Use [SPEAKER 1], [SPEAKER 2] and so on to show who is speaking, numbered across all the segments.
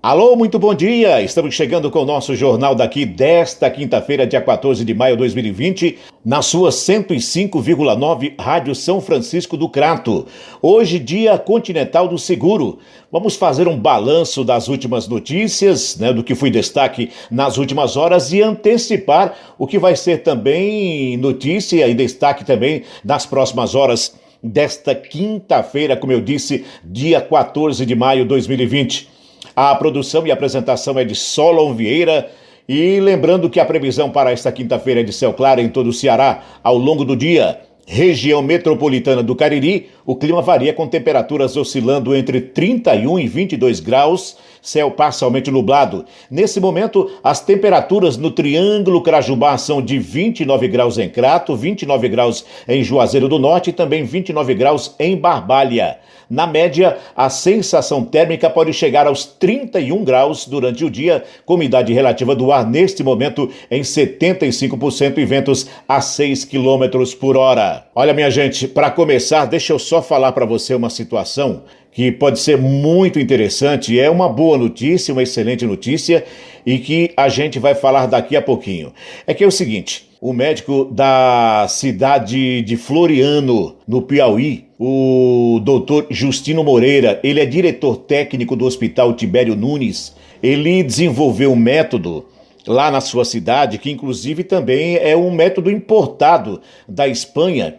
[SPEAKER 1] Alô, muito bom dia! Estamos chegando com o nosso jornal daqui desta quinta-feira, dia 14 de maio de 2020, na sua 105,9 Rádio São Francisco do Crato. Hoje, dia continental do seguro. Vamos fazer um balanço das últimas notícias, do que foi destaque nas últimas horas e antecipar o que vai ser também notícia e destaque também nas próximas horas desta quinta-feira, como eu disse, dia 14 de maio de 2020. A produção e apresentação é de Solon Vieira e lembrando que a previsão para esta quinta-feira é de céu claro em todo o Ceará ao longo do dia. Região metropolitana do Cariri, o clima varia com temperaturas oscilando entre 31 e 22 graus, céu parcialmente nublado. Nesse momento, as temperaturas no Triângulo Crajubá são de 29 graus em Crato, 29 graus em Juazeiro do Norte e também 29 graus em Barbalha. Na média, a sensação térmica pode chegar aos 31 graus durante o dia, com umidade relativa do ar neste momento em 75% e ventos a 6 km por hora. Olha, minha gente, para começar, deixa eu só falar para você uma situação que pode ser muito interessante, é uma boa notícia, uma excelente notícia e que a gente vai falar daqui a pouquinho. É que é o seguinte, o médico da cidade de Floriano, no Piauí, o doutor Justino Moreira, ele é diretor técnico do Hospital Tibério Nunes, ele desenvolveu um método lá na sua cidade, que inclusive também é um método importado da Espanha,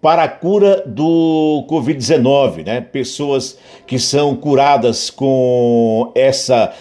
[SPEAKER 1] para a cura do Covid-19, Pessoas que são curadas com essa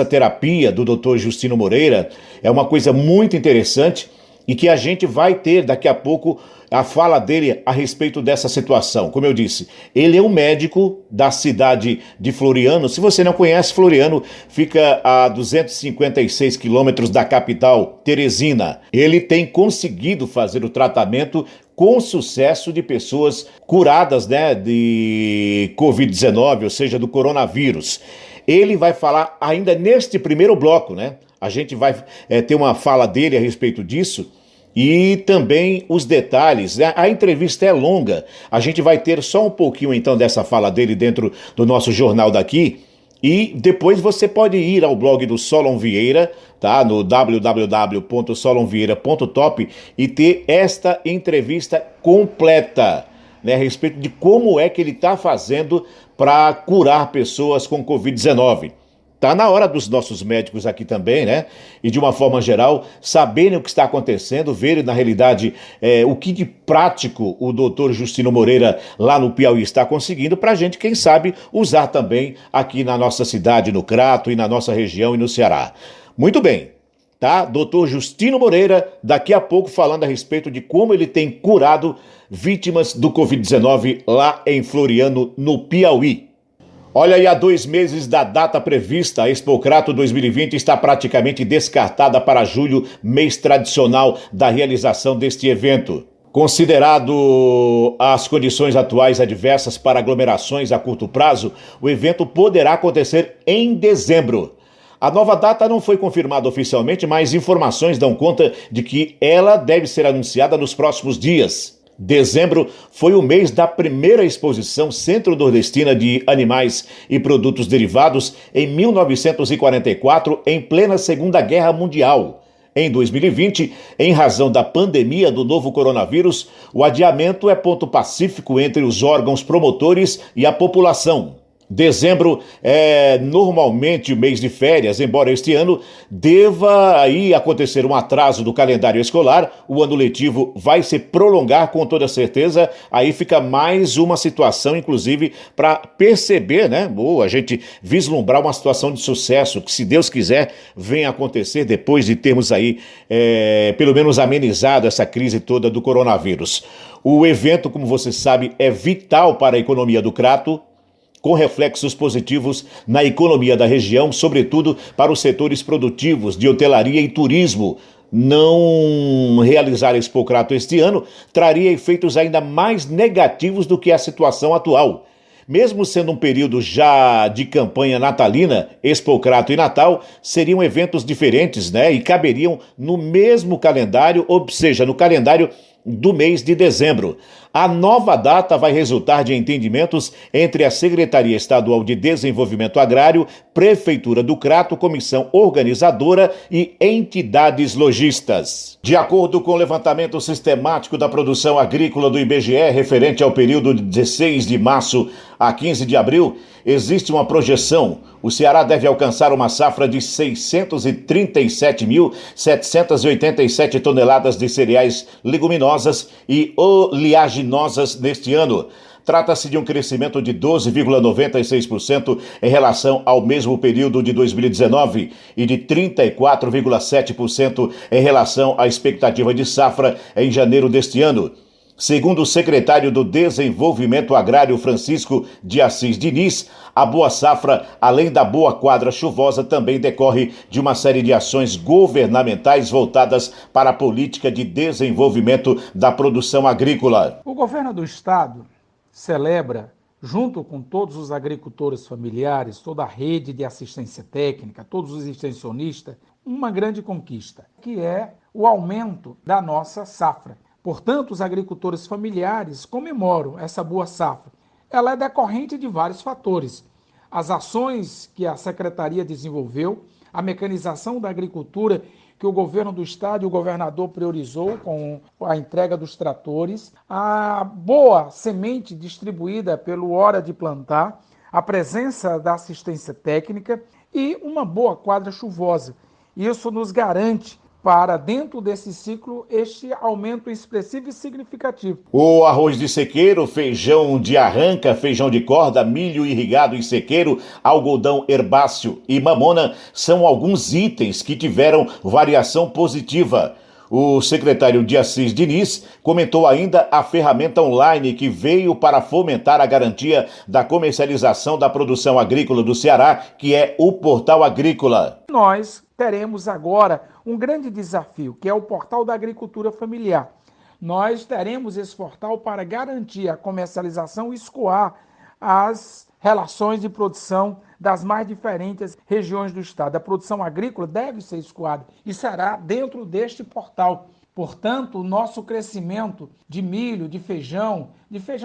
[SPEAKER 1] terapia do Dr. Justino Moreira é uma coisa muito interessante e que a gente vai ter daqui a pouco a fala dele a respeito dessa situação. Como eu disse, ele é um médico da cidade de Floriano. Se você não conhece, Floriano fica a 256 quilômetros da capital, Teresina. Ele tem conseguido fazer o tratamento com sucesso de pessoas curadas, de Covid-19, ou seja, do coronavírus. Ele vai falar ainda neste primeiro bloco, A gente vai ter uma fala dele a respeito disso e também os detalhes, A entrevista é longa, a gente vai ter só um pouquinho então dessa fala dele dentro do nosso jornal daqui. E depois você pode ir ao blog do Solon Vieira, no www.solonvieira.top e ter esta entrevista completa, a respeito de como é que ele está fazendo para curar pessoas com Covid-19. Está na hora dos nossos médicos aqui também, E de uma forma geral, saberem o que está acontecendo, verem na realidade o que de prático o doutor Justino Moreira lá no Piauí está conseguindo para a gente, quem sabe, usar também aqui na nossa cidade, no Crato e na nossa região e no Ceará. Muito bem, Doutor Justino Moreira, daqui a pouco falando a respeito de como ele tem curado vítimas do Covid-19 lá em Floriano, no Piauí. Olha aí, há 2 meses da data prevista, a Expocrato 2020 está praticamente descartada para julho, mês tradicional da realização deste evento. Considerado as condições atuais adversas para aglomerações a curto prazo, o evento poderá acontecer em dezembro. A nova data não foi confirmada oficialmente, mas informações dão conta de que ela deve ser anunciada nos próximos dias. Dezembro foi o mês da primeira exposição centro-nordestina de animais e produtos derivados em 1944, em plena Segunda Guerra Mundial. Em 2020, em razão da pandemia do novo coronavírus, o adiamento é ponto pacífico entre os órgãos promotores e a população. Dezembro é normalmente o mês de férias, embora este ano deva aí acontecer um atraso do calendário escolar, o ano letivo vai se prolongar com toda certeza, aí fica mais uma situação, inclusive, para perceber, ou a gente vislumbrar uma situação de sucesso, que se Deus quiser, venha acontecer depois de termos aí, pelo menos amenizado essa crise toda do coronavírus. O evento, como você sabe, é vital para a economia do Crato, com reflexos positivos na economia da região, sobretudo para os setores produtivos de hotelaria e turismo. Não realizar a Expocrato este ano traria efeitos ainda mais negativos do que a situação atual. Mesmo sendo um período já de campanha natalina, Expocrato e Natal seriam eventos diferentes, e caberiam no mesmo calendário, ou seja, no calendário do mês de dezembro. A nova data vai resultar de entendimentos entre a Secretaria Estadual de Desenvolvimento Agrário, Prefeitura do Crato, Comissão Organizadora e entidades lojistas. De acordo com o levantamento sistemático da produção agrícola do IBGE, referente ao período de 16 de março a 15 de abril, existe uma projeção. O Ceará deve alcançar uma safra de 637.787 toneladas de cereais leguminosas e oleaginosas neste ano. Trata-se de um crescimento de 12,96% em relação ao mesmo período de 2019 e de 34,7% em relação à expectativa de safra em janeiro deste ano. Segundo o secretário do Desenvolvimento Agrário, Francisco de Assis Diniz, a boa safra, além da boa quadra chuvosa, também decorre de uma série de ações governamentais voltadas para a política de desenvolvimento da produção agrícola.
[SPEAKER 2] O governo do estado celebra, junto com todos os agricultores familiares, toda a rede de assistência técnica, todos os extensionistas, uma grande conquista, que é o aumento da nossa safra. Portanto, os agricultores familiares comemoram essa boa safra. Ela é decorrente de vários fatores. As ações que a Secretaria desenvolveu, a mecanização da agricultura que o governo do estado e o governador priorizou com a entrega dos tratores, a boa semente distribuída pelo Hora de Plantar, a presença da assistência técnica e uma boa quadra chuvosa. Isso nos garante para, dentro desse ciclo, este aumento expressivo e significativo.
[SPEAKER 1] O arroz de sequeiro, feijão de arranca, feijão de corda, milho irrigado em sequeiro, algodão herbáceo e mamona são alguns itens que tiveram variação positiva. O secretário de Assis Diniz comentou ainda a ferramenta online que veio para fomentar a garantia da comercialização da produção agrícola do Ceará, que é o Portal Agrícola.
[SPEAKER 2] Nós teremos agora um grande desafio, que é o Portal da Agricultura Familiar. Nós teremos esse portal para garantir a comercialização e escoar as relações de produção das mais diferentes regiões do estado. A produção agrícola deve ser escoada e será dentro deste portal. Portanto, o nosso crescimento de milho, de feijão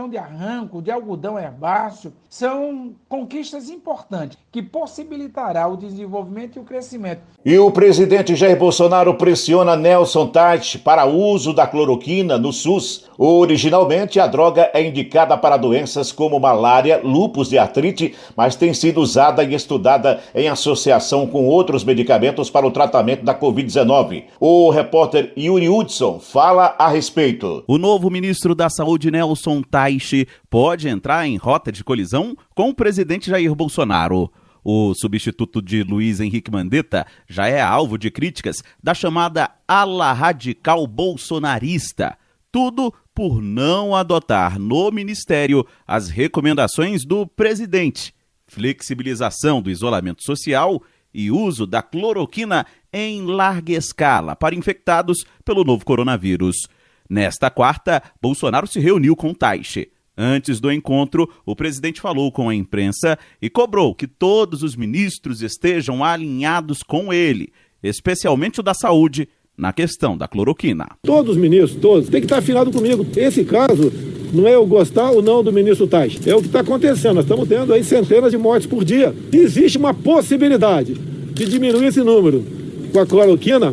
[SPEAKER 2] de arranco, de algodão herbáceo, são conquistas importantes que possibilitará o desenvolvimento e o crescimento.
[SPEAKER 1] E o presidente Jair Bolsonaro pressiona Nelson Teich para o uso da cloroquina no SUS. Originalmente, a droga é indicada para doenças como malária, lúpus e artrite, mas tem sido usada e estudada em associação com outros medicamentos para o tratamento da Covid-19. O repórter Yuri Hudson fala a respeito.
[SPEAKER 3] O novo ministro da Saúde, Nelson Teich, pode entrar em rota de colisão com o presidente Jair Bolsonaro. O substituto de Luiz Henrique Mandetta já é alvo de críticas da chamada ala radical bolsonarista. Tudo por não adotar no ministério as recomendações do presidente, flexibilização do isolamento social e uso da cloroquina em larga escala para infectados pelo novo coronavírus. Nesta quarta, Bolsonaro se reuniu com Teich. Antes do encontro, o presidente falou com a imprensa e cobrou que todos os ministros estejam alinhados com ele, especialmente o da saúde, na questão da cloroquina.
[SPEAKER 4] Todos os ministros, todos, tem que estar afinado comigo. Esse caso não é eu gostar ou não do ministro Teich, é o que está acontecendo. Nós estamos tendo aí centenas de mortes por dia. Existe uma possibilidade de diminuir esse número com a cloroquina.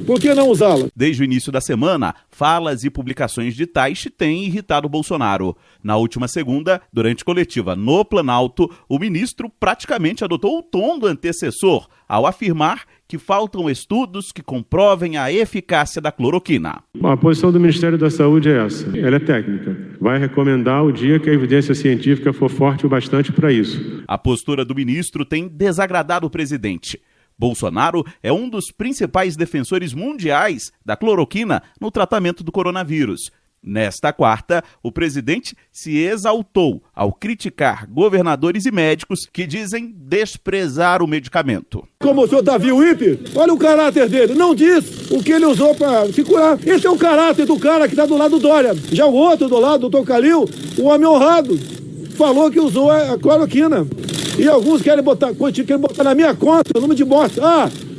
[SPEAKER 4] Por que não usá-la?
[SPEAKER 3] Desde o início da semana, falas e publicações de Teich têm irritado Bolsonaro. Na última segunda, durante coletiva no Planalto, o ministro praticamente adotou o tom do antecessor ao afirmar que faltam estudos que comprovem a eficácia da cloroquina.
[SPEAKER 5] A posição do Ministério da Saúde é essa. Ela é técnica. Vai recomendar o dia que a evidência científica for forte o bastante para isso.
[SPEAKER 3] A postura do ministro tem desagradado o presidente. Bolsonaro é um dos principais defensores mundiais da cloroquina no tratamento do coronavírus. Nesta quarta, o presidente se exaltou ao criticar governadores e médicos que dizem desprezar o medicamento.
[SPEAKER 4] Como o senhor Davi Wipper, olha o caráter dele, não diz o que ele usou para se curar. Esse é o caráter do cara que está do lado do Dória. Já o outro do lado do Dr. Calil, o homem honrado, falou que usou a cloroquina. E alguns querem botar na minha conta o número de mortes.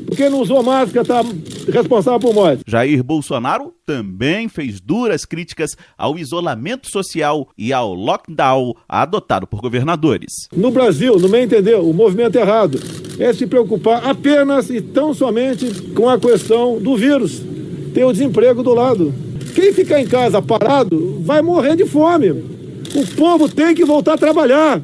[SPEAKER 4] Porque não usou máscara, tá responsável por morte.
[SPEAKER 3] Jair Bolsonaro também fez duras críticas ao isolamento social e ao lockdown adotado por governadores.
[SPEAKER 4] No Brasil, no meu entender, o movimento errado é se preocupar apenas e tão somente com a questão do vírus. Tem o desemprego do lado. Quem ficar em casa parado vai morrer de fome. O povo tem que voltar a trabalhar.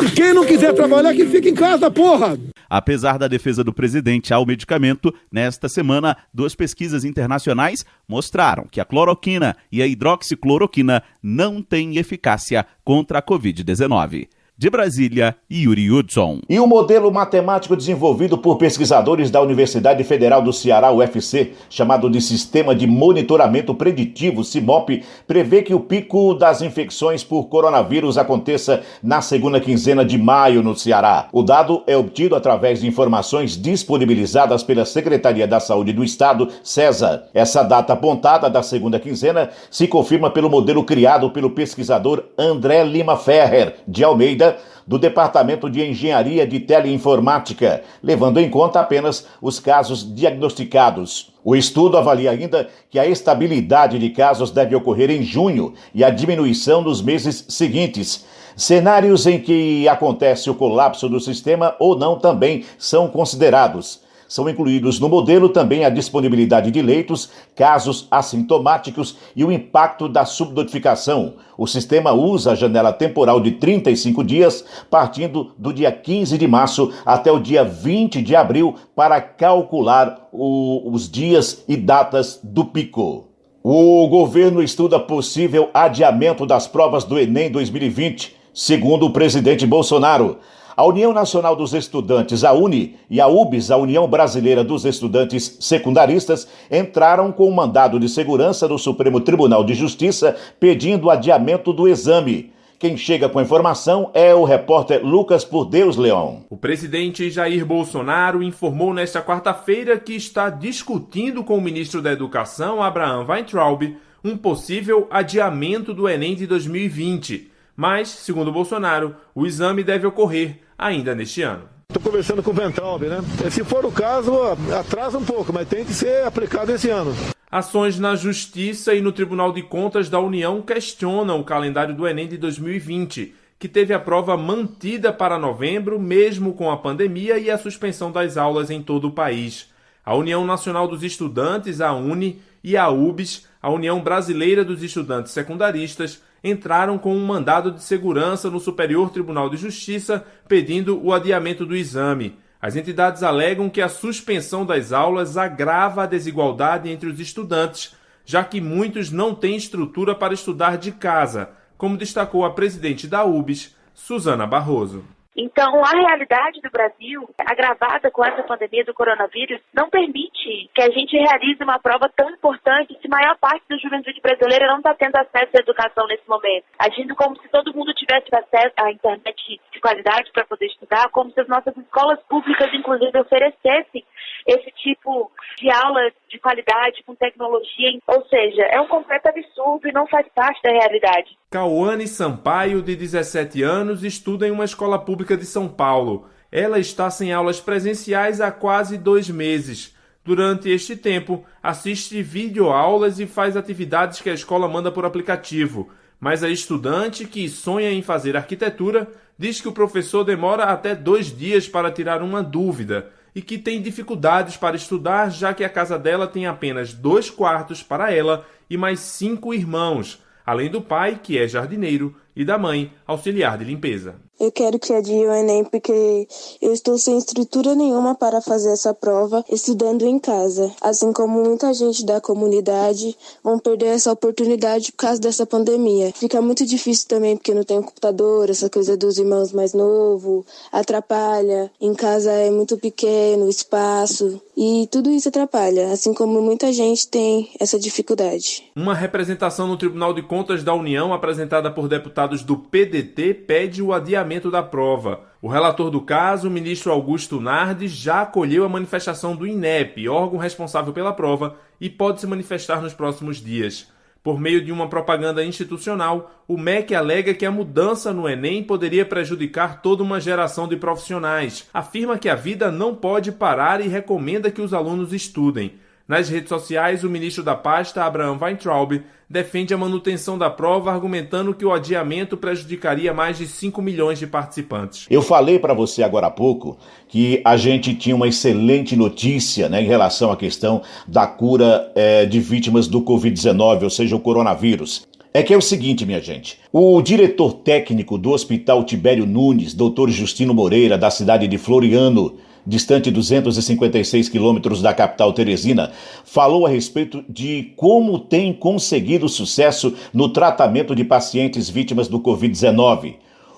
[SPEAKER 4] E quem não quiser trabalhar, que fique em casa, porra!
[SPEAKER 3] Apesar da defesa do presidente ao medicamento, nesta semana, 2 pesquisas internacionais mostraram que a cloroquina e a hidroxicloroquina não têm eficácia contra a Covid-19. De Brasília, Yuri Hudson.
[SPEAKER 1] E o modelo matemático desenvolvido por pesquisadores da Universidade Federal do Ceará, UFC, chamado de Sistema de Monitoramento Preditivo, CIMOP, prevê que o pico das infecções por coronavírus aconteça na segunda quinzena de maio no Ceará. O dado é obtido através de informações disponibilizadas pela Secretaria da Saúde do Estado, SESA. Essa data apontada da segunda quinzena se confirma pelo modelo criado pelo pesquisador André Lima Ferrer, de Almeida, do Departamento de Engenharia de Teleinformática, levando em conta apenas os casos diagnosticados. O estudo avalia ainda que a estabilidade de casos deve ocorrer em junho e a diminuição nos meses seguintes. Cenários em que acontece o colapso do sistema ou não também são considerados. São incluídos no modelo também a disponibilidade de leitos, casos assintomáticos e o impacto da subnotificação. O sistema usa a janela temporal de 35 dias, partindo do dia 15 de março até o dia 20 de abril, para calcular os dias e datas do pico. O governo estuda possível adiamento das provas do Enem 2020, segundo o presidente Bolsonaro. A União Nacional dos Estudantes, a UNE, e a UBS, a União Brasileira dos Estudantes Secundaristas, entraram com um mandado de segurança no Supremo Tribunal de Justiça pedindo adiamento do exame. Quem chega com a informação é o repórter Lucas Por Deus Leão.
[SPEAKER 6] O presidente Jair Bolsonaro informou nesta quarta-feira que está discutindo com o ministro da Educação, Abraham Weintraub, um possível adiamento do Enem de 2020. Mas, segundo Bolsonaro, o exame deve ocorrer ainda neste ano.
[SPEAKER 4] Estou conversando com o Weintraub, né? Se for o caso, atrasa um pouco, mas tem que ser aplicado esse ano.
[SPEAKER 6] Ações na Justiça e no Tribunal de Contas da União questionam o calendário do Enem de 2020, que teve a prova mantida para novembro, mesmo com a pandemia e a suspensão das aulas em todo o país. A União Nacional dos Estudantes, a UNE, e a UBS, a União Brasileira dos Estudantes Secundaristas, entraram com um mandado de segurança no Superior Tribunal de Justiça pedindo o adiamento do exame. As entidades alegam que a suspensão das aulas agrava a desigualdade entre os estudantes, já que muitos não têm estrutura para estudar de casa, como destacou a presidente da UBS, Suzana Barroso.
[SPEAKER 7] Então, a realidade do Brasil, agravada com essa pandemia do coronavírus, não permite que a gente realize uma prova tão importante se a maior parte da juventude brasileira não está tendo acesso à educação nesse momento. Agindo como se todo mundo tivesse acesso à internet de qualidade para poder estudar, como se as nossas escolas públicas, inclusive, oferecessem esse tipo de aula de qualidade com tecnologia. Ou seja, é um completo absurdo e não faz parte da realidade.
[SPEAKER 6] Cauane Sampaio, de 17 anos, estuda em uma escola pública de São Paulo. Ela está sem aulas presenciais há quase 2 meses. Durante este tempo, assiste videoaulas e faz atividades que a escola manda por aplicativo. Mas a estudante, que sonha em fazer arquitetura, diz que o professor demora até 2 dias para tirar uma dúvida e que tem dificuldades para estudar, já que a casa dela tem apenas 2 quartos para ela e mais 5 irmãos, além do pai, que é jardineiro, e da mãe, auxiliar de limpeza.
[SPEAKER 8] Eu quero que adie o Enem porque eu estou sem estrutura nenhuma para fazer essa prova estudando em casa. Assim como muita gente da comunidade vão perder essa oportunidade por causa dessa pandemia. Fica muito difícil também porque não tem computador, essa coisa dos irmãos mais novos, atrapalha. Em casa é muito pequeno o espaço e tudo isso atrapalha, assim como muita gente tem essa dificuldade.
[SPEAKER 6] Uma representação no Tribunal de Contas da União apresentada por deputados do PDT pede o adiamento da prova. O relator do caso, o ministro Augusto Nardes, já acolheu a manifestação do INEP, órgão responsável pela prova, e pode se manifestar nos próximos dias. Por meio de uma propaganda institucional, o MEC alega que a mudança no Enem poderia prejudicar toda uma geração de profissionais. Afirma que a vida não pode parar e recomenda que os alunos estudem. Nas redes sociais, o ministro da pasta, Abraham Weintraub, defende a manutenção da prova, argumentando que o adiamento prejudicaria mais de 5 milhões de participantes.
[SPEAKER 1] Eu falei para você agora há pouco que a gente tinha uma excelente notícia, né, em relação à questão da cura de vítimas do Covid-19, ou seja, o coronavírus. É que é o seguinte, minha gente, o diretor técnico do Hospital Tibério Nunes, Dr. Justino Moreira, da cidade de Floriano, distante 256 quilômetros da capital Teresina, falou a respeito de como tem conseguido sucesso no tratamento de pacientes vítimas do Covid-19.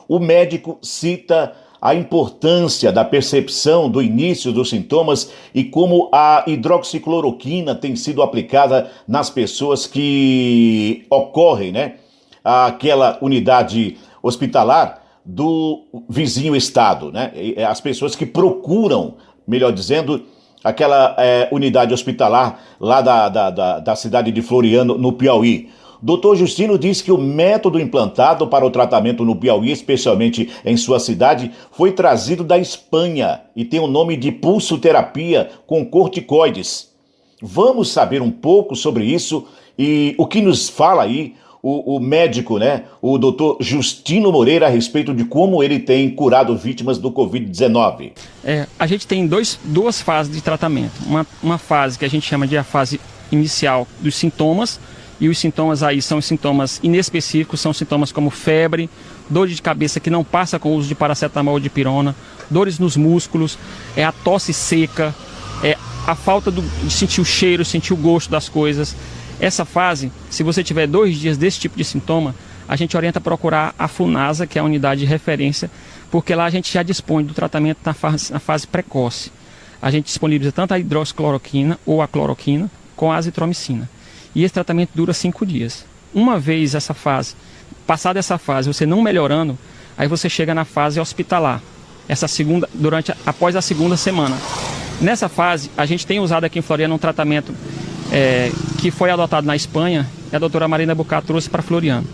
[SPEAKER 1] O médico cita a importância da percepção do início dos sintomas e como a hidroxicloroquina tem sido aplicada nas pessoas que ocorrem, aquela unidade hospitalar do vizinho estado, né? As pessoas que procuram, melhor dizendo, aquela unidade hospitalar lá da cidade de Floriano, no Piauí. Dr. Justino diz que o método implantado para o tratamento no Piauí, especialmente em sua cidade, foi trazido da Espanha e tem o nome de pulsoterapia com corticoides. Vamos saber um pouco sobre isso e o que nos fala aí o médico, o doutor Justino Moreira, a respeito de como ele tem curado vítimas do Covid-19.
[SPEAKER 9] A gente tem duas fases de tratamento. Uma fase que a gente chama de a fase inicial dos sintomas, e os sintomas aí são sintomas inespecíficos, são sintomas como febre, dor de cabeça que não passa com o uso de paracetamol ou de pirona, dores nos músculos, a tosse seca, a falta de sentir o cheiro, sentir o gosto das coisas. Essa fase, se você tiver 2 dias desse tipo de sintoma, a gente orienta a procurar a Funasa, que é a unidade de referência, porque lá a gente já dispõe do tratamento na fase precoce. A gente disponibiliza tanto a hidroxicloroquina ou a cloroquina com a azitromicina. E esse tratamento dura 5 dias. Uma vez passada essa fase, você não melhorando, aí você chega na fase hospitalar, após a segunda semana. Nessa fase, a gente tem usado aqui em Floriano um tratamento que foi adotado na Espanha, e a doutora Marina Bucá trouxe para Floriano.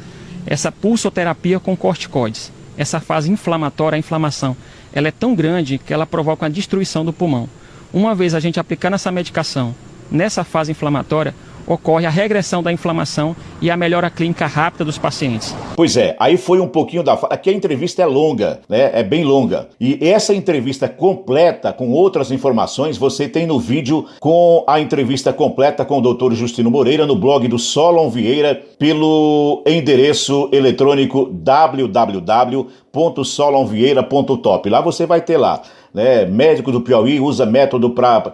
[SPEAKER 9] Essa pulsoterapia com corticoides. Essa fase inflamatória, a inflamação, ela é tão grande que ela provoca a destruição do pulmão. Uma vez a gente aplicando essa medicação nessa fase inflamatória, ocorre a regressão da inflamação e a melhora clínica rápida dos pacientes.
[SPEAKER 1] Pois é, aí foi um pouquinho Aqui a entrevista é longa, é bem longa. E essa entrevista completa, com outras informações, você tem no vídeo com a entrevista completa com o Dr. Justino Moreira no blog do Solon Vieira, pelo endereço eletrônico www.solonvieira.top. Lá você vai ter lá. Médico do Piauí usa método para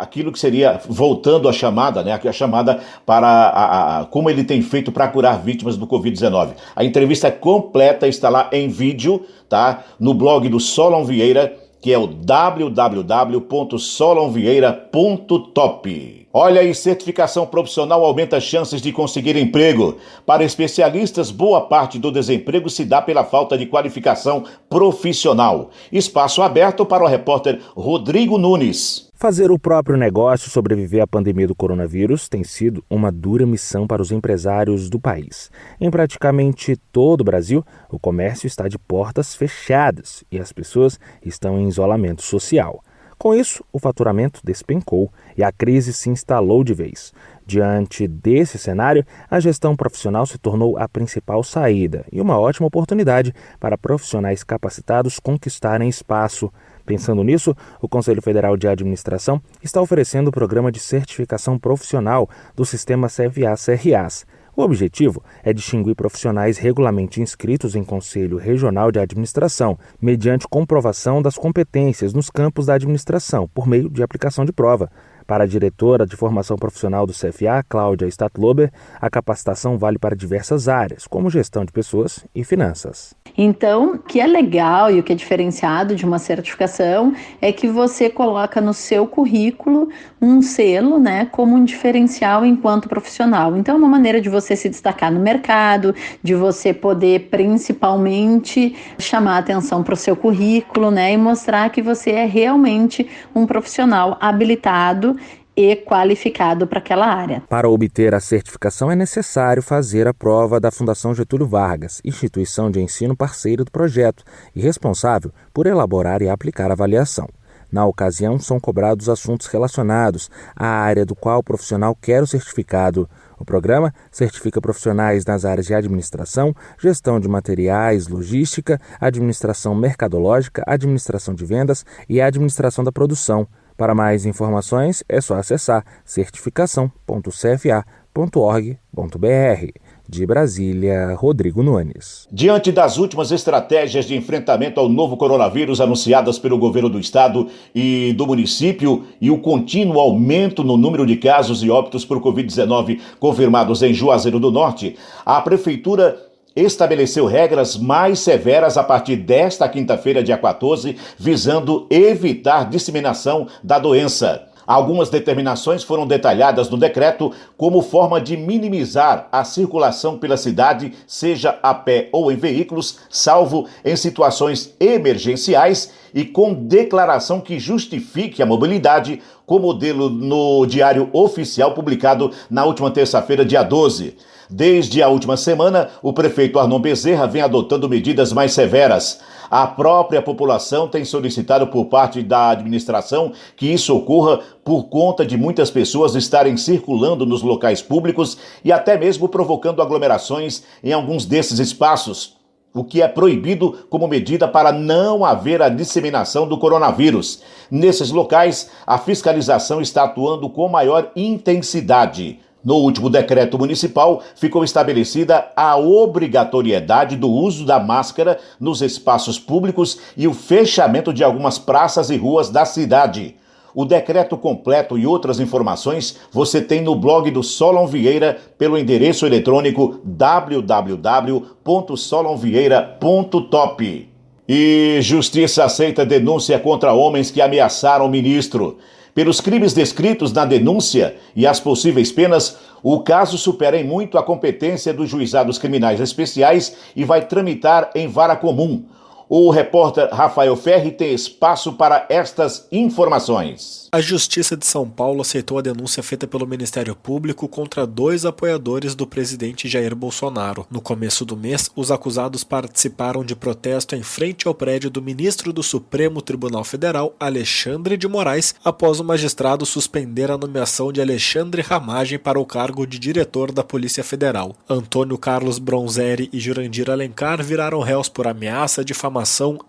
[SPEAKER 1] aquilo que seria, voltando à chamada, a chamada para como ele tem feito para curar vítimas do Covid-19. A entrevista completa está lá em vídeo, tá? No blog do Solon Vieira, que é o www.solonvieira.top. Olha aí, certificação profissional aumenta as chances de conseguir emprego. Para especialistas, boa parte do desemprego se dá pela falta de qualificação profissional. Espaço aberto para o repórter Rodrigo Nunes.
[SPEAKER 10] Fazer o próprio negócio sobreviver à pandemia do coronavírus tem sido uma dura missão para os empresários do país. Em praticamente todo o Brasil, o comércio está de portas fechadas e as pessoas estão em isolamento social. Com isso, o faturamento despencou e a crise se instalou de vez. Diante desse cenário, a gestão profissional se tornou a principal saída e uma ótima oportunidade para profissionais capacitados conquistarem espaço. Pensando nisso, o Conselho Federal de Administração está oferecendo o programa de certificação profissional do sistema CFA-CRAs. O objetivo é distinguir profissionais regularmente inscritos em Conselho Regional de Administração, mediante comprovação das competências nos campos da administração, por meio de aplicação de prova. Para a diretora de formação profissional do CFA, Cláudia Statlober, a capacitação vale para diversas áreas, como gestão de pessoas e finanças.
[SPEAKER 11] Então, o que é legal e o que é diferenciado de uma certificação é que você coloca no seu currículo um selo, como um diferencial enquanto profissional. Então, é uma maneira de você se destacar no mercado, de você poder principalmente chamar atenção para o seu currículo, e mostrar que você é realmente um profissional habilitado e qualificado para aquela área.
[SPEAKER 10] Para obter a certificação é necessário fazer a prova da Fundação Getúlio Vargas, instituição de ensino parceira do projeto e responsável por elaborar e aplicar a avaliação. Na ocasião, são cobrados assuntos relacionados à área do qual o profissional quer o certificado. O programa certifica profissionais nas áreas de administração, gestão de materiais, logística, administração mercadológica, administração de vendas e administração da produção. Para mais informações, é só acessar certificação.cfa.org.br. De Brasília, Rodrigo Nunes.
[SPEAKER 1] Diante das últimas estratégias de enfrentamento ao novo coronavírus anunciadas pelo governo do estado e do município e o contínuo aumento no número de casos e óbitos por Covid-19 confirmados em Juazeiro do Norte, a prefeitura estabeleceu regras mais severas a partir desta quinta-feira, dia 14, visando evitar disseminação da doença. Algumas determinações foram detalhadas no decreto como forma de minimizar a circulação pela cidade, seja a pé ou em veículos, salvo em situações emergenciais e com declaração que justifique a mobilidade, com modelo no Diário Oficial publicado na última terça-feira, dia 12. Desde a última semana, o prefeito Arnon Bezerra vem adotando medidas mais severas. A própria população tem solicitado por parte da administração que isso ocorra por conta de muitas pessoas estarem circulando nos locais públicos e até mesmo provocando aglomerações em alguns desses espaços, o que é proibido como medida para não haver a disseminação do coronavírus. Nesses locais, a fiscalização está atuando com maior intensidade. No último decreto municipal, ficou estabelecida a obrigatoriedade do uso da máscara nos espaços públicos e o fechamento de algumas praças e ruas da cidade. O decreto completo e outras informações você tem no blog do Solon Vieira pelo endereço eletrônico www.solonvieira.top. E Justiça aceita denúncia contra homens que ameaçaram o ministro. Pelos crimes descritos na denúncia e as possíveis penas, o caso supera em muito a competência dos juizados criminais especiais e vai tramitar em vara comum. O repórter Rafael Ferri tem espaço para estas informações.
[SPEAKER 12] A Justiça de São Paulo aceitou a denúncia feita pelo Ministério Público contra 2 apoiadores do presidente Jair Bolsonaro. No começo do mês, os acusados participaram de protesto em frente ao prédio do ministro do Supremo Tribunal Federal, Alexandre de Moraes, após o magistrado suspender a nomeação de Alexandre Ramagem para o cargo de diretor da Polícia Federal. Antônio Carlos Bronzeri e Jurandir Alencar viraram réus por ameaça, difamação,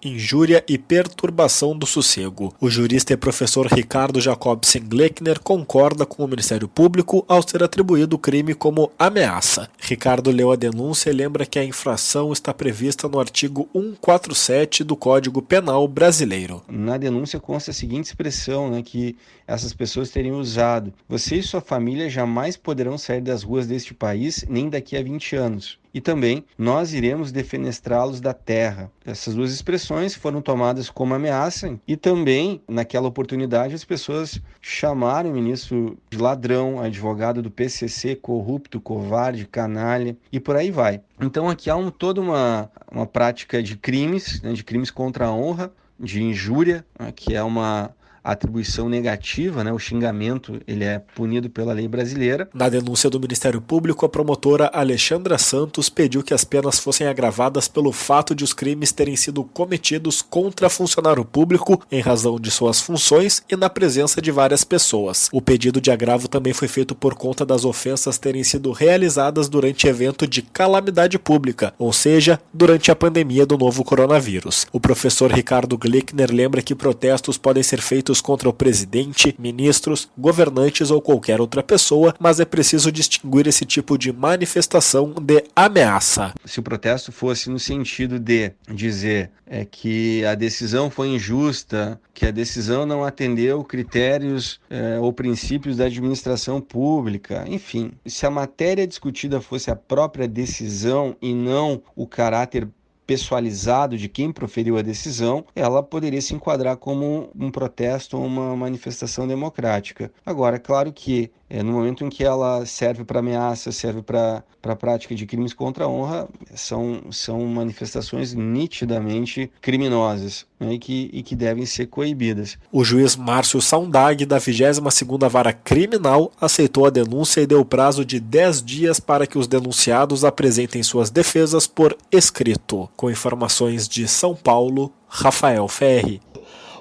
[SPEAKER 12] injúria e perturbação do sossego. O jurista e professor Ricardo Jacobsen Gleckner concorda com o Ministério Público ao ser atribuído o crime como ameaça. Ricardo leu a denúncia e lembra que a infração está prevista no artigo 147 do Código Penal brasileiro.
[SPEAKER 13] Na denúncia consta a seguinte expressão, que essas pessoas teriam usado: você e sua família jamais poderão sair das ruas deste país nem daqui a 20 anos. E também, nós iremos defenestrá-los da terra. Essas duas expressões foram tomadas como ameaça e também, naquela oportunidade, as pessoas chamaram o ministro de ladrão, advogado do PCC, corrupto, covarde, canalha e por aí vai. Então aqui há toda uma prática de crimes, de crimes contra a honra, de injúria, que é uma atribuição negativa, o xingamento ele é punido pela lei brasileira.
[SPEAKER 12] Na denúncia do Ministério Público, a promotora Alexandra Santos pediu que as penas fossem agravadas pelo fato de os crimes terem sido cometidos contra funcionário público em razão de suas funções e na presença de várias pessoas. O pedido de agravo também foi feito por conta das ofensas terem sido realizadas durante evento de calamidade pública, ou seja, durante a pandemia do novo coronavírus. O professor Ricardo Gleckner lembra que protestos podem ser feitos contra o presidente, ministros, governantes ou qualquer outra pessoa, mas é preciso distinguir esse tipo de manifestação de ameaça.
[SPEAKER 13] Se o protesto fosse no sentido de dizer que a decisão foi injusta, que a decisão não atendeu critérios ou princípios da administração pública, enfim, se a matéria discutida fosse a própria decisão e não o caráter pessoalizado de quem proferiu a decisão, ela poderia se enquadrar como um protesto ou uma manifestação democrática. Agora, claro que no momento em que ela serve para ameaça, serve para a prática de crimes contra a honra, são manifestações nitidamente criminosas. né, e que devem ser coibidas.
[SPEAKER 12] O juiz Márcio Saundag, da 22ª Vara Criminal, aceitou a denúncia e deu prazo de 10 dias para que os denunciados apresentem suas defesas por escrito. Com informações de São Paulo, Rafael Ferri.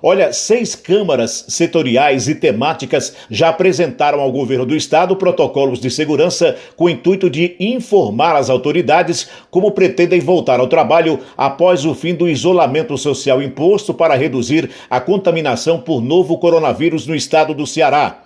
[SPEAKER 1] Olha, 6 câmaras setoriais e temáticas já apresentaram ao governo do estado protocolos de segurança com o intuito de informar as autoridades como pretendem voltar ao trabalho após o fim do isolamento social imposto para reduzir a contaminação por novo coronavírus no estado do Ceará.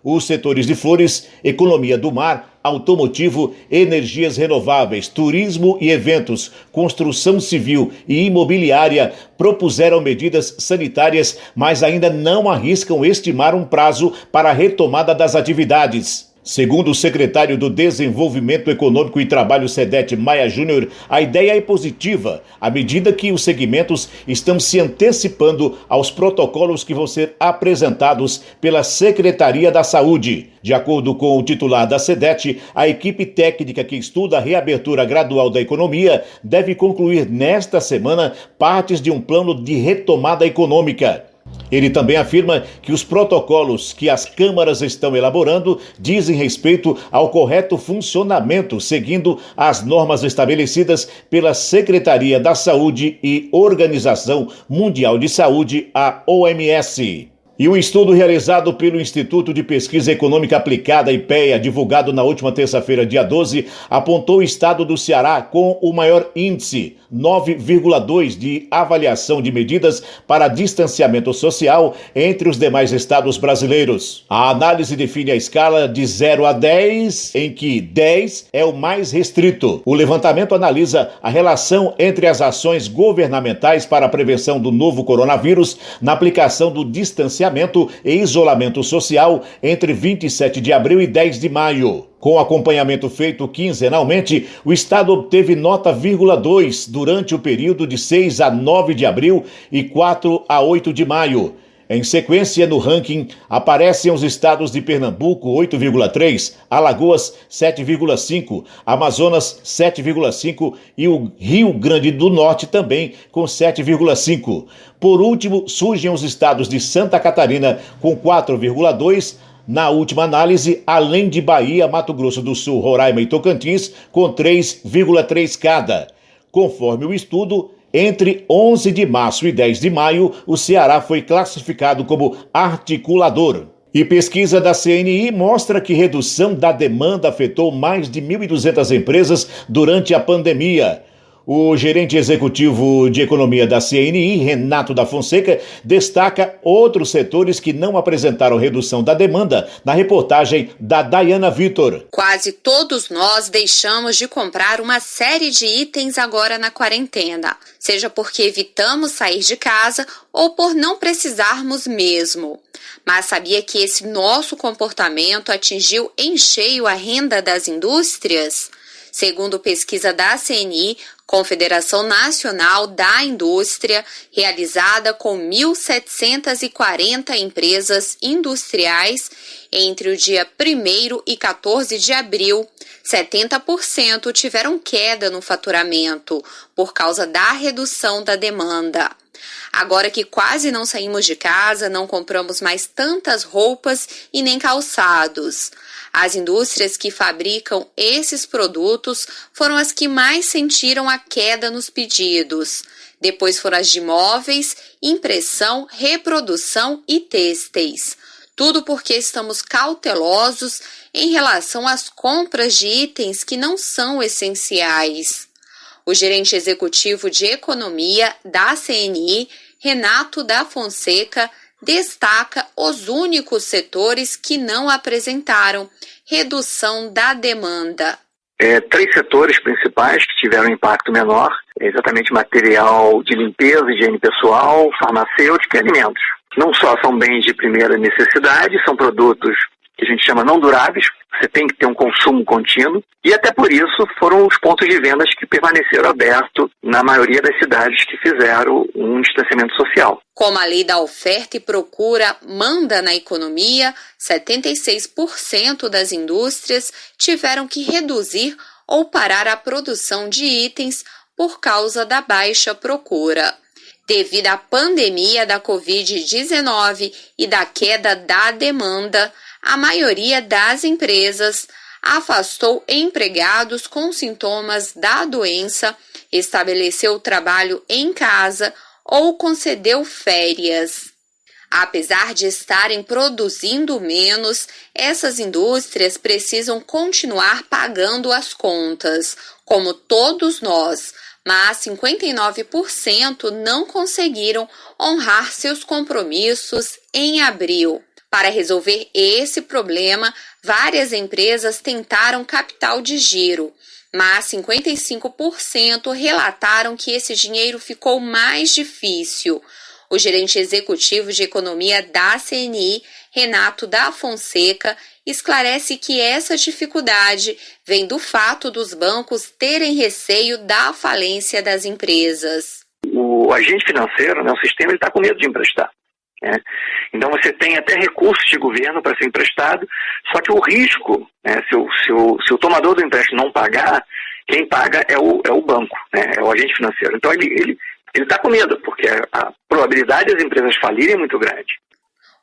[SPEAKER 1] Os setores de flores, economia do mar, automotivo, energias renováveis, turismo e eventos, construção civil e imobiliária propuseram medidas sanitárias, mas ainda não arriscam estimar um prazo para a retomada das atividades. Segundo o secretário do Desenvolvimento Econômico e Trabalho SEDET, Maia Júnior, a ideia é positiva, à medida que os segmentos estão se antecipando aos protocolos que vão ser apresentados pela Secretaria da Saúde. De acordo com o titular da SEDET, a equipe técnica que estuda a reabertura gradual da economia deve concluir nesta semana partes de um plano de retomada econômica. Ele também afirma que os protocolos que as câmaras estão elaborando dizem respeito ao correto funcionamento, seguindo as normas estabelecidas pela Secretaria da Saúde e Organização Mundial de Saúde, a OMS. E um estudo realizado pelo Instituto de Pesquisa Econômica Aplicada, IPEA, divulgado na última terça-feira, dia 12, apontou o estado do Ceará com o maior índice, 9,2, de avaliação de medidas para distanciamento social entre os demais estados brasileiros. A análise define a escala de 0 a 10, em que 10 é o mais restrito. O levantamento analisa a relação entre as ações governamentais para a prevenção do novo coronavírus na aplicação do distanciamento e isolamento social entre 27 de abril e 10 de maio. Com acompanhamento feito quinzenalmente, o estado obteve nota 2 durante o período de 6 a 9 de abril e 4 a 8 de maio. Em sequência, no ranking, aparecem os estados de Pernambuco, 8,3, Alagoas, 7,5, Amazonas, 7,5 e o Rio Grande do Norte também, com 7,5. Por último, surgem os estados de Santa Catarina, com 4,2, na última análise, além de Bahia, Mato Grosso do Sul, Roraima e Tocantins, com 3,3 cada. Conforme o estudo, entre 11 de março e 10 de maio, o Ceará foi classificado como articulador. E pesquisa da CNI mostra que redução da demanda afetou mais de 1.200 empresas durante a pandemia. O gerente executivo de economia da CNI, Renato da Fonseca, destaca outros setores que não apresentaram redução da demanda na reportagem da Dayana Vitor.
[SPEAKER 14] Quase todos nós deixamos de comprar uma série de itens agora na quarentena, seja porque evitamos sair de casa ou por não precisarmos mesmo. Mas sabia que esse nosso comportamento atingiu em cheio a renda das indústrias? Segundo pesquisa da CNI, Confederação Nacional da Indústria, realizada com 1.740 empresas industriais, entre o dia 1º e 14 de abril, 70% tiveram queda no faturamento por causa da redução da demanda. Agora que quase não saímos de casa, não compramos mais tantas roupas e nem calçados. As indústrias que fabricam esses produtos foram as que mais sentiram a queda nos pedidos. Depois foram as de móveis, impressão, reprodução e têxteis. Tudo porque estamos cautelosos em relação às compras de itens que não são essenciais. O gerente executivo de economia da CNI, Renato da Fonseca, destaca os únicos setores que não apresentaram redução da demanda.
[SPEAKER 15] 3 setores principais que tiveram impacto menor, exatamente material de limpeza, higiene pessoal, farmacêutica e alimentos. Não só são bens de primeira necessidade, são produtos que a gente chama não duráveis, você tem que ter um consumo contínuo, e até por isso foram os pontos de vendas que permaneceram abertos na maioria das cidades que fizeram um distanciamento social.
[SPEAKER 14] Como a lei da oferta e procura manda na economia, 76% das indústrias tiveram que reduzir ou parar a produção de itens por causa da baixa procura. Devido à pandemia da Covid-19 e da queda da demanda, a maioria das empresas afastou empregados com sintomas da doença, estabeleceu trabalho em casa ou concedeu férias. Apesar de estarem produzindo menos, essas indústrias precisam continuar pagando as contas, como todos nós, mas 59% não conseguiram honrar seus compromissos em abril. Para resolver esse problema, várias empresas tentaram capital de giro, mas 55% relataram que esse dinheiro ficou mais difícil. O gerente executivo de economia da CNI, Renato da Fonseca, esclarece que essa dificuldade vem do fato dos bancos terem receio da falência das empresas.
[SPEAKER 15] O agente financeiro, o sistema, ele está com medo de emprestar. Então você tem até recursos de governo para ser emprestado, só que o risco, se o tomador do empréstimo não pagar, quem paga é o banco, é o agente financeiro. Então ele está com medo, porque a probabilidade das empresas falirem é muito grande.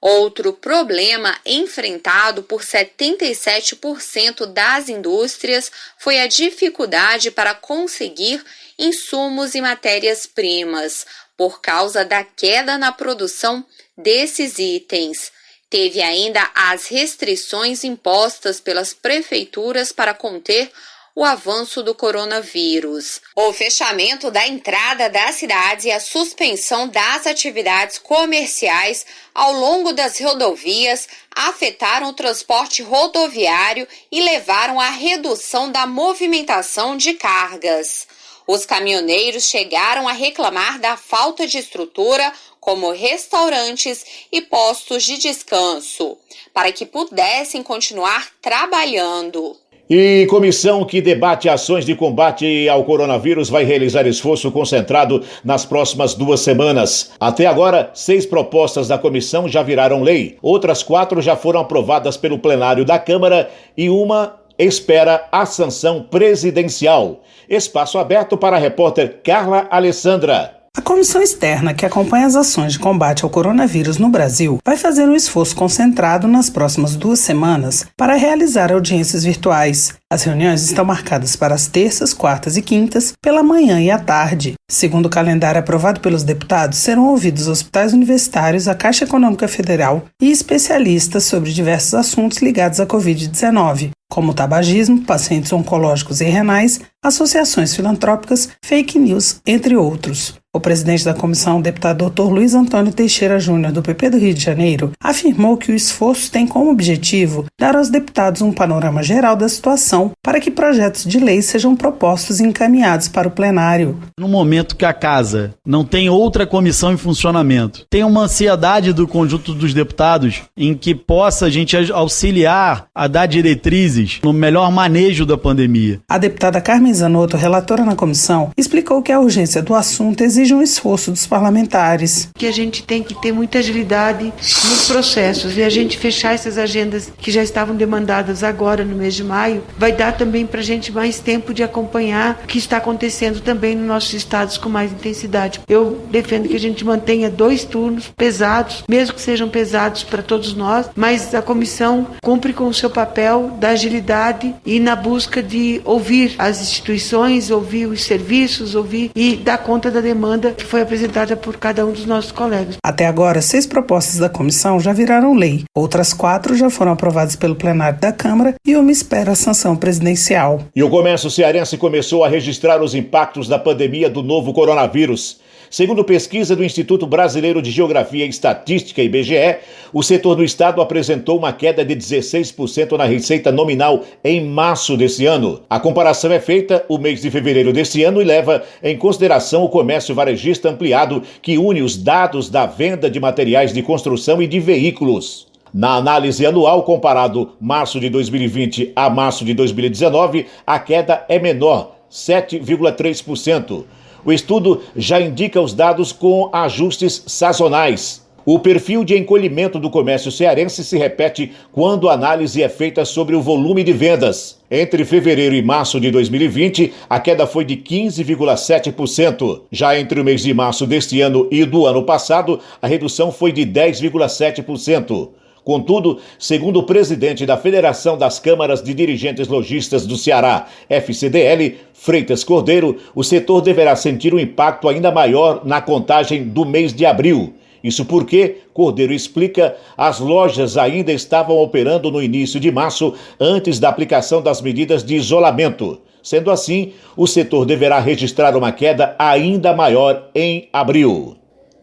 [SPEAKER 14] Outro problema enfrentado por 77% das indústrias foi a dificuldade para conseguir insumos e matérias-primas, por causa da queda na produção desses itens. Teve ainda as restrições impostas pelas prefeituras para conter o avanço do coronavírus. O fechamento da entrada das cidades e a suspensão das atividades comerciais ao longo das rodovias afetaram o transporte rodoviário e levaram à redução da movimentação de cargas. Os caminhoneiros chegaram a reclamar da falta de estrutura, como restaurantes e postos de descanso, para que pudessem continuar trabalhando.
[SPEAKER 1] E comissão que debate ações de combate ao coronavírus vai realizar esforço concentrado nas próximas 2 semanas. Até agora, 6 propostas da comissão já viraram lei. Outras 4 já foram aprovadas pelo plenário da Câmara e uma espera a sanção presidencial. Espaço aberto para a repórter Carla Alessandra.
[SPEAKER 16] A comissão externa que acompanha as ações de combate ao coronavírus no Brasil vai fazer um esforço concentrado nas próximas 2 semanas para realizar audiências virtuais. As reuniões estão marcadas para as terças, quartas e quintas, pela manhã e à tarde. Segundo o calendário aprovado pelos deputados, serão ouvidos hospitais universitários, a Caixa Econômica Federal e especialistas sobre diversos assuntos ligados à Covid-19, como tabagismo, pacientes oncológicos e renais, associações filantrópicas, fake news, entre outros. O presidente da comissão, o deputado Dr. Luiz Antônio Teixeira Júnior, do PP do Rio de Janeiro, afirmou que o esforço tem como objetivo dar aos deputados um panorama geral da situação para que projetos de lei sejam propostos e encaminhados para o plenário.
[SPEAKER 17] No momento que a Casa não tem outra comissão em funcionamento, tem uma ansiedade do conjunto dos deputados em que possa a gente auxiliar a dar diretrizes no melhor manejo da pandemia.
[SPEAKER 16] A deputada Carmen Zanotto, relatora na comissão, explicou que a urgência do assunto exige um esforço dos parlamentares.
[SPEAKER 18] Que a gente tem que ter muita agilidade nos processos e a gente fechar essas agendas que já estavam demandadas agora no mês de maio, vai dar também para a gente mais tempo de acompanhar o que está acontecendo também nos nossos estados com mais intensidade. Eu defendo que a gente mantenha 2 turnos pesados, mesmo que sejam pesados para todos nós, mas a comissão cumpre com o seu papel da agilidade e na busca de ouvir as instituições, ouvir os serviços, ouvir e dar conta da demanda que foi apresentada por cada um dos nossos colegas.
[SPEAKER 16] Até agora, 6 propostas da comissão já viraram lei. Outras 4 já foram aprovadas pelo plenário da Câmara e uma espera a sanção presidencial.
[SPEAKER 1] E o comércio cearense começou a registrar os impactos da pandemia do novo coronavírus. Segundo pesquisa do Instituto Brasileiro de Geografia e Estatística, IBGE, o setor do estado apresentou uma queda de 16% na receita nominal em março desse ano. A comparação é feita o mês de fevereiro desse ano e leva em consideração o comércio varejista ampliado que une os dados da venda de materiais de construção e de veículos. Na análise anual, comparado março de 2020 a março de 2019, a queda é menor, 7,3%. O estudo já indica os dados com ajustes sazonais. O perfil de encolhimento do comércio cearense se repete quando a análise é feita sobre o volume de vendas. Entre fevereiro e março de 2020, a queda foi de 15,7%. Já entre o mês de março deste ano e do ano passado, a redução foi de 10,7%. Contudo, segundo o presidente da Federação das Câmaras de Dirigentes Lojistas do Ceará, FCDL, Freitas Cordeiro, o setor deverá sentir um impacto ainda maior na contagem do mês de abril. Isso porque, Cordeiro explica, as lojas ainda estavam operando no início de março, antes da aplicação das medidas de isolamento. Sendo assim, o setor deverá registrar uma queda ainda maior em abril.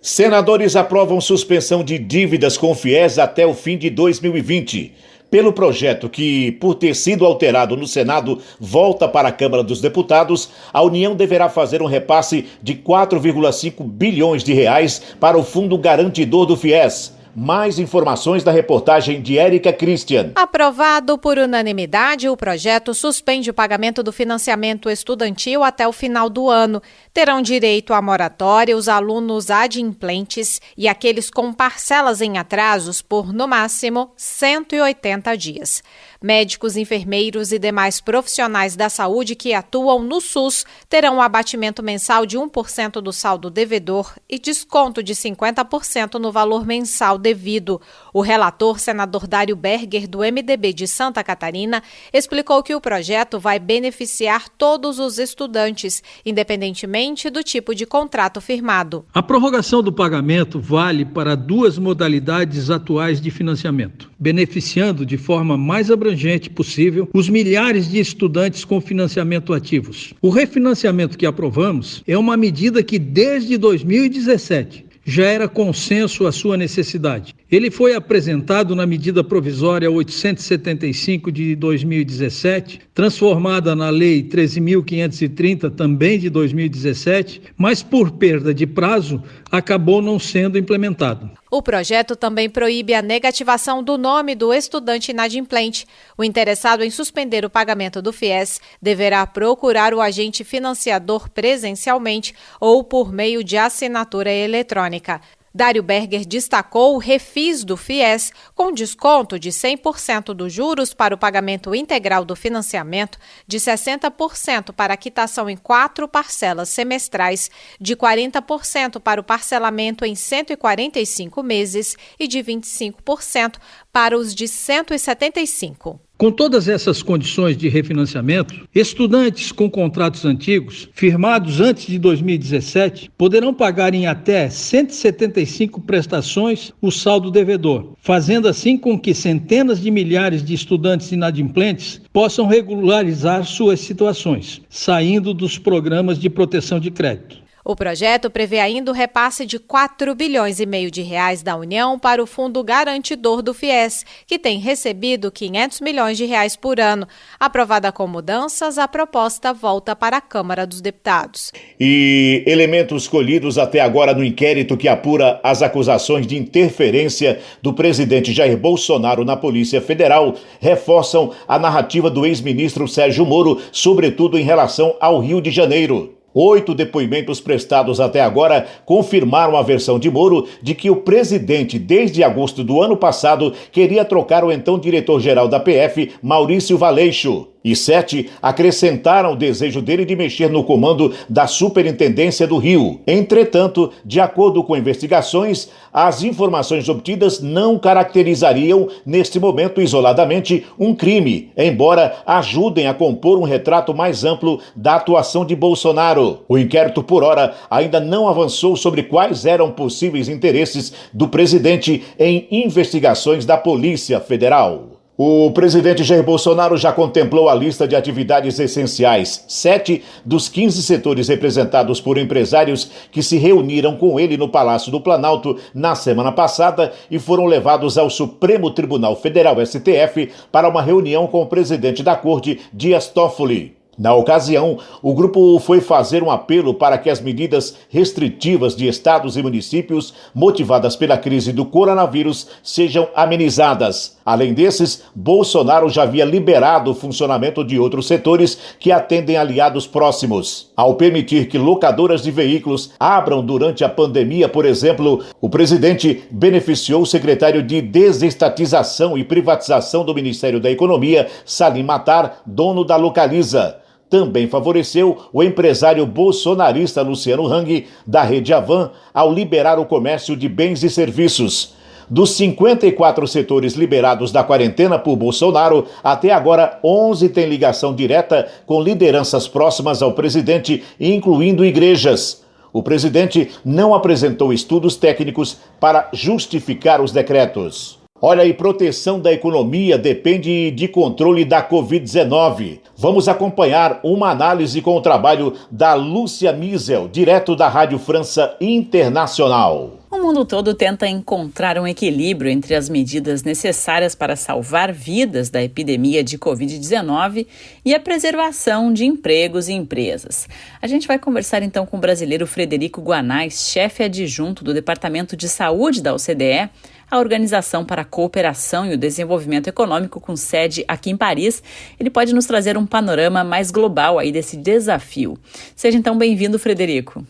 [SPEAKER 1] Senadores aprovam suspensão de dívidas com FIES até o fim de 2020. Pelo projeto que, por ter sido alterado no Senado, volta para a Câmara dos Deputados, a União deverá fazer um repasse de 4,5 bilhões de reais para o Fundo Garantidor do FIES. Mais informações da reportagem de Érica Christian.
[SPEAKER 19] Aprovado por unanimidade, o projeto suspende o pagamento do financiamento estudantil até o final do ano. Terão direito à moratória os alunos adimplentes e aqueles com parcelas em atrasos por, no máximo, 180 dias. Médicos, enfermeiros e demais profissionais da saúde que atuam no SUS terão um abatimento mensal de 1% do saldo devedor e desconto de 50% no valor mensal devido. O relator, senador Dário Berger, do MDB de Santa Catarina, explicou que o projeto vai beneficiar todos os estudantes, independentemente do tipo de contrato firmado.
[SPEAKER 20] A prorrogação do pagamento vale para duas modalidades atuais de financiamento, beneficiando de forma mais abrangente possível os milhares de estudantes com financiamento ativos. O refinanciamento que aprovamos é uma medida que desde 2017 já era consenso a sua necessidade. Ele foi apresentado na medida provisória 875 de 2017, transformada na Lei 13.530, também de 2017, mas por perda de prazo, acabou não sendo implementado.
[SPEAKER 19] O projeto também proíbe a negativação do nome do estudante inadimplente. O interessado em suspender o pagamento do FIES deverá procurar o agente financiador presencialmente ou por meio de assinatura eletrônica. Dário Berger destacou o refis do FIES, com desconto de 100% dos juros para o pagamento integral do financiamento, de 60% para a quitação em 4 parcelas semestrais, de 40% para o parcelamento em 145 meses e de 25% para os de 175.
[SPEAKER 20] Com todas essas condições de refinanciamento, estudantes com contratos antigos, firmados antes de 2017, poderão pagar em até 175 prestações o saldo devedor, fazendo assim com que centenas de milhares de estudantes inadimplentes possam regularizar suas situações, saindo dos programas de proteção de crédito.
[SPEAKER 19] O projeto prevê ainda o repasse de 4 bilhões e meio de reais da União para o Fundo Garantidor do FIES, que tem recebido 500 milhões de reais por ano. Aprovada com mudanças, a proposta volta para a Câmara dos Deputados.
[SPEAKER 1] E elementos colhidos até agora no inquérito que apura as acusações de interferência do presidente Jair Bolsonaro na Polícia Federal reforçam a narrativa do ex-ministro Sérgio Moro, sobretudo em relação ao Rio de Janeiro. 8 depoimentos prestados até agora confirmaram a versão de Moro de que o presidente, desde agosto do ano passado, queria trocar o então diretor-geral da PF, Maurício Valeixo. E 7 acrescentaram o desejo dele de mexer no comando da Superintendência do Rio. Entretanto, de acordo com investigações, as informações obtidas não caracterizariam, neste momento isoladamente, um crime, embora ajudem a compor um retrato mais amplo da atuação de Bolsonaro. O inquérito, por hora, ainda não avançou sobre quais eram possíveis interesses do presidente em investigações da Polícia Federal. O presidente Jair Bolsonaro já contemplou a lista de atividades essenciais. 7 dos 15 setores representados por empresários que se reuniram com ele no Palácio do Planalto na semana passada e foram levados ao Supremo Tribunal Federal, STF, para uma reunião com o presidente da Corte, Dias Toffoli. Na ocasião, o grupo foi fazer um apelo para que as medidas restritivas de estados e municípios, motivadas pela crise do coronavírus, sejam amenizadas. Além desses, Bolsonaro já havia liberado o funcionamento de outros setores que atendem aliados próximos. Ao permitir que locadoras de veículos abram durante a pandemia, por exemplo, o presidente beneficiou o secretário de Desestatização e Privatização do Ministério da Economia, Salim Matar, dono da Localiza. Também favoreceu o empresário bolsonarista Luciano Hang, da Rede Avan, ao liberar o comércio de bens e serviços. Dos 54 setores liberados da quarentena por Bolsonaro, até agora 11 têm ligação direta com lideranças próximas ao presidente, incluindo igrejas. O presidente não apresentou estudos técnicos para justificar os decretos. Olha aí, proteção da economia depende de controle da Covid-19. Vamos acompanhar uma análise com o trabalho da Lúcia Miesel, direto da Rádio França Internacional.
[SPEAKER 21] O mundo todo tenta encontrar um equilíbrio entre as medidas necessárias para salvar vidas da epidemia de Covid-19 e a preservação de empregos e empresas. A gente vai conversar então com o brasileiro Frederico Guanais, chefe adjunto do Departamento de Saúde da OCDE, a Organização para a Cooperação e o Desenvolvimento Econômico, com sede aqui em Paris. Ele pode nos trazer um panorama mais global aí desse desafio. Seja então bem-vindo, Frederico.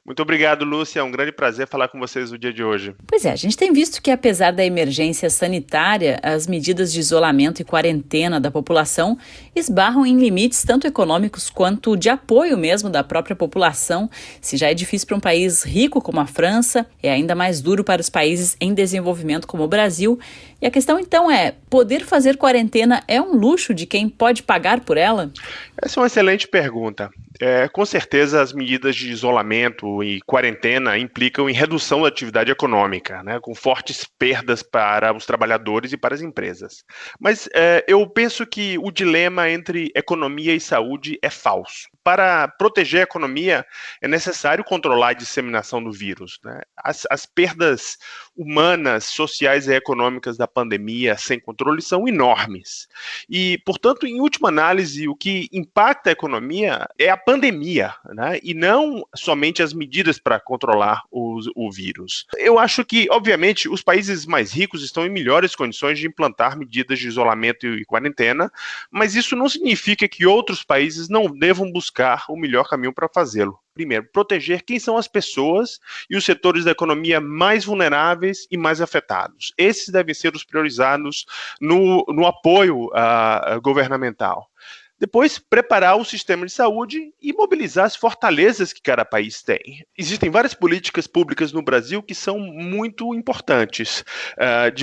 [SPEAKER 22] Muito obrigado, Lúcia. É um grande prazer falar com vocês no dia de hoje.
[SPEAKER 21] Pois é, a gente tem visto que, apesar da emergência sanitária, as medidas de isolamento e quarentena da população esbarram em limites tanto econômicos quanto de apoio mesmo da própria população. Se já é difícil para um país rico como a França, é ainda mais duro para os países em desenvolvimento como o Brasil. E a questão então é, poder fazer quarentena é um luxo de quem pode pagar por ela?
[SPEAKER 22] Essa é uma excelente pergunta. Com certeza as medidas de isolamento e quarentena implicam em redução da atividade econômica, né, com fortes perdas para os trabalhadores e para as empresas. Mas eu penso que o dilema entre economia e saúde é falso. Para proteger a economia, é necessário controlar a disseminação do vírus, né? As perdas humanas, sociais e econômicas da pandemia sem controle são enormes. E, portanto, em última análise, o que impacta a economia é a pandemia, né? E não somente as medidas para controlar o vírus. Eu acho que, obviamente, os países mais ricos estão em melhores condições de implantar medidas de isolamento e quarentena, mas isso não significa que outros países não devam buscar o melhor caminho para fazê-lo. Primeiro, proteger quem são as pessoas e os setores da economia mais vulneráveis e mais afetados. Esses devem ser os priorizados no apoio governamental. Depois, preparar o sistema de saúde e mobilizar as fortalezas que cada país tem. Existem várias políticas públicas no Brasil que são muito importantes,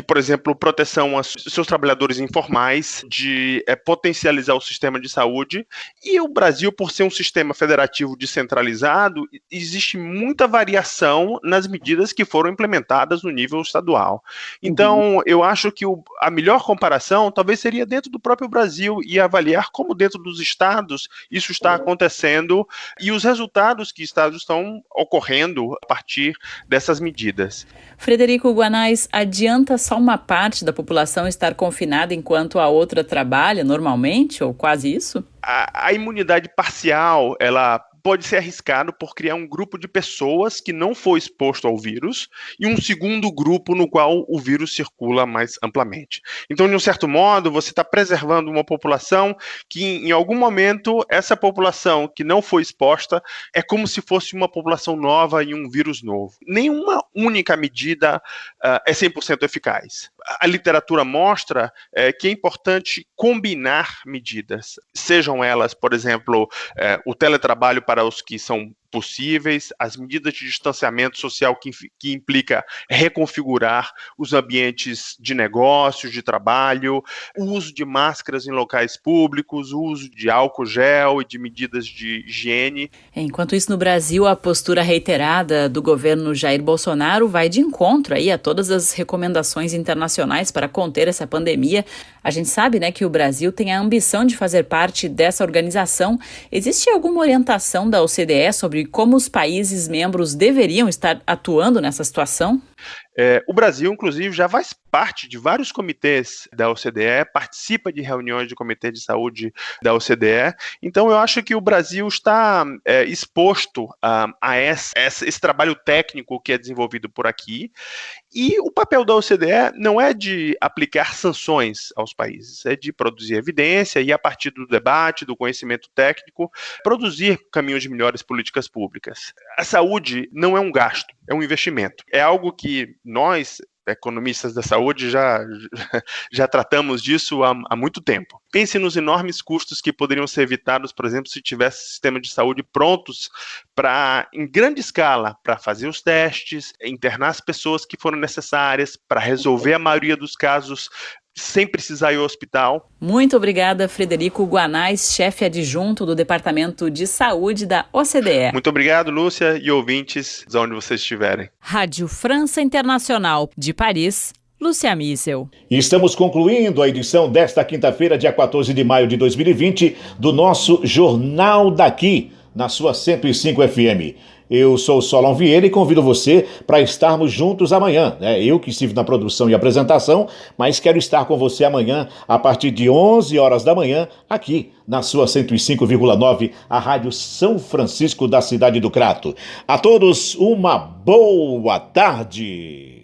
[SPEAKER 22] por exemplo, proteção aos seus trabalhadores informais, de potencializar o sistema de saúde. E o Brasil, por ser um sistema federativo descentralizado, existe muita variação nas medidas que foram implementadas no nível estadual. Então, eu acho que a melhor comparação talvez seria dentro do próprio Brasil e avaliar como dentro dos estados isso está acontecendo e os resultados que estados estão ocorrendo a partir dessas medidas.
[SPEAKER 21] Frederico Guanais, adianta só uma parte da população estar confinada enquanto a outra trabalha normalmente, ou quase isso?
[SPEAKER 22] A imunidade parcial, ela pode ser arriscado por criar um grupo de pessoas que não foi exposto ao vírus e um segundo grupo no qual o vírus circula mais amplamente. Então, de um certo modo, você está preservando uma população que, em algum momento, essa população que não foi exposta é como se fosse uma população nova e um vírus novo. Nenhuma única medida é 100% eficaz. A literatura mostra que é importante combinar medidas, sejam elas, por exemplo, o teletrabalho para os que são possíveis, as medidas de distanciamento social que implica reconfigurar os ambientes de negócios, de trabalho, o uso de máscaras em locais públicos, o uso de álcool gel e de medidas de higiene.
[SPEAKER 21] Enquanto isso, no Brasil, a postura reiterada do governo Jair Bolsonaro vai de encontro aí a todas as recomendações internacionais para conter essa pandemia. A gente sabe, né, que o Brasil tem a ambição de fazer parte dessa organização. Existe alguma orientação da OCDE sobre como os países membros deveriam estar atuando nessa situação?
[SPEAKER 22] O Brasil, inclusive, já faz parte de vários comitês da OCDE, participa de reuniões do Comitê de Saúde da OCDE. Então, eu acho que o Brasil está exposto a esse trabalho técnico que é desenvolvido por aqui. E o papel da OCDE não é de aplicar sanções aos países, é de produzir evidência e, a partir do debate, do conhecimento técnico, produzir caminhos de melhores políticas públicas. A saúde não é um gasto, é um investimento. É algo que nós, economistas da saúde, já tratamos disso há muito tempo. Pense nos enormes custos que poderiam ser evitados, por exemplo, se tivesse sistemas de saúde prontos para, em grande escala, para fazer os testes, internar as pessoas que foram necessárias, para resolver a maioria dos casos sem precisar ir ao hospital.
[SPEAKER 21] Muito obrigada, Frederico Guanais, chefe adjunto do Departamento de Saúde da OCDE.
[SPEAKER 22] Muito obrigado, Lúcia, e ouvintes, de onde vocês estiverem.
[SPEAKER 21] Rádio França Internacional, de Paris, Lúcia Missel.
[SPEAKER 1] E estamos concluindo a edição desta quinta-feira, dia 14 de maio de 2020, do nosso Jornal daqui, na sua 105 FM. Eu sou o Solon Vieira e convido você para estarmos juntos amanhã. Eu que estive na produção e apresentação, mas quero estar com você amanhã a partir de 11 horas da manhã, aqui na sua 105,9, a Rádio São Francisco da cidade do Crato. A todos, uma boa tarde!